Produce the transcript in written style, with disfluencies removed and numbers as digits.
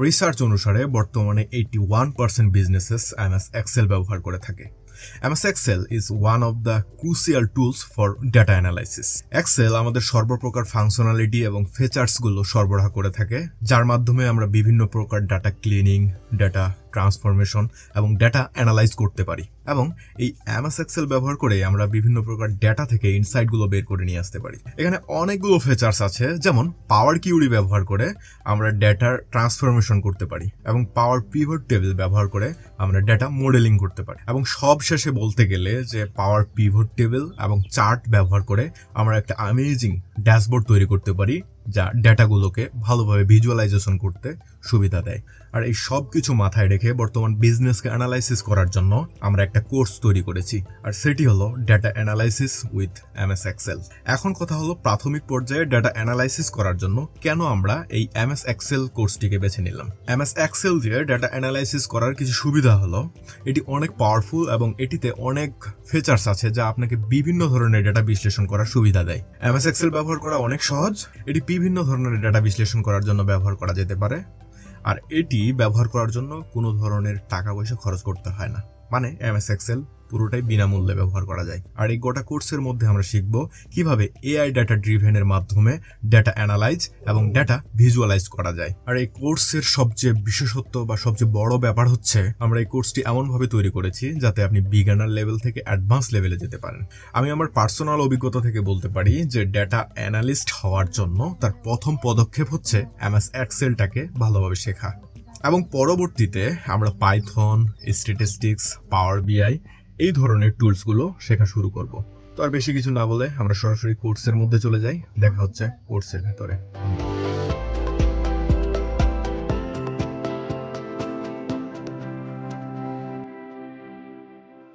Research অনুসারে বর্তমানে 81% businesses MS Excel ব্যবহার করে থাকে। MS Excel is one of the crucial tools for data analysis. Excel আমাদের সর্বপ্রকার ফাংশনালিটি এবং ফিচার্সগুলো সরবরাহ করে থাকে, যার মাধ্যমে আমরা বিভিন্ন প্রকার ডাটা ক্লিনিং, ডাটা ট্রান্সফরমেশন এবং ডাটা অ্যানালাইজ করতে পারি। এবং এই MS Excel ব্যবহার করে আমরা বিভিন্ন প্রকার ডাটা থেকে ইনসাইটগুলো বের করে নিয়ে আসতে পারি। এখানে অনেকগুলো ফিচার্স আছে, যেমন পাওয়ার কিউরি ব্যবহার করে আমরা ডাটার ট্রান্সফরমেশন করতে পারি এবং পাওয়ার পিভট টেবিল ব্যবহার করে আমরা ডাটা মডেলিং করতে পারি, এবং সব শেষে বলতে গেলে যে পাওয়ার পিভট টেবিল এবং চার্ট ব্যবহার করে আমরা একটা অ্যামেজিং ড্যাশবোর্ড তৈরি করতে পারি, যা ডেটাগুলোকে ভালোভাবে ভিজুয়ালাইজেশন করতে সুবিধা দেয়। আর এই সব কিছু মাথায় রেখে বর্তমান বিজনেসকে অ্যানালাইসিস করার জন্য আমরা একটা কোর্স তৈরি করেছি, আর সেটি হলো data analysis with MS Excel। এখন কথা হলো প্রাথমিক পর্যায়ে ডেটা অ্যানালাইসিস করার জন্য কেন আমরা এই MS Excel কোর্সটিকে বেছে নিলাম। MS Excel দিয়ে ডেটা অ্যানালাইসিস করার কিছু সুবিধা হলো এটি অনেক পাওয়ারফুল এবং এটিতে অনেক ফিচার্স আছে যা আপনাকে বিভিন্ন ধরনের ডেটা বিশ্লেষণ করার সুবিধা দেয়। MS Excel ব্যবহার করা অনেক সহজ, এটি বিভিন্ন ধরনের ডেটা বিশ্লেষণ করার জন্য ব্যবহার করা যেতে পারে, আর এটি ব্যবহার করার জন্য কোনো ধরনের টাকা পয়সা খরচ করতে হয় না, মানে MS Excel পুরোটাই বিনামূল্যে ব্যবহার করা যায়। আর এই গোটা কোর্সের মধ্যে আমরা শিখব কিভাবে AI ডাটা ড্রিভেনের মাধ্যমে ডাটা অ্যানালাইজ এবং ডাটা ভিজুয়ালাইজ করা যায়। আর এই কোর্সের সবচেয়ে বিশেষত্ব বা সবচেয়ে বড় ব্যাপার হচ্ছে আমরা এই কোর্সটি এমনভাবে তৈরি করেছি যাতে আপনি বিগিনার লেভেল থেকে অ্যাডভান্স লেভেলে যেতে পারেন। আমি আমার পার্সোনাল অভিজ্ঞতা থেকে বলতে পারি যে ডাটা অ্যানালিস্ট হওয়ার জন্য তার প্রথম পদক্ষেপ হচ্ছে MS Excelটাকে ভালোভাবে শেখা, এবং পরবর্তীতে আমরা পাইথন, স্ট্যাটিস্টিক্স, পাওয়ার BI এই ধরনের টুলসগুলো শেখা শুরু করব। তো আর বেশি কিছু না বলে আমরা সরাসরি কোর্সের মধ্যে চলে যাই। দেখা হচ্ছে কোর্সের ভেতরে।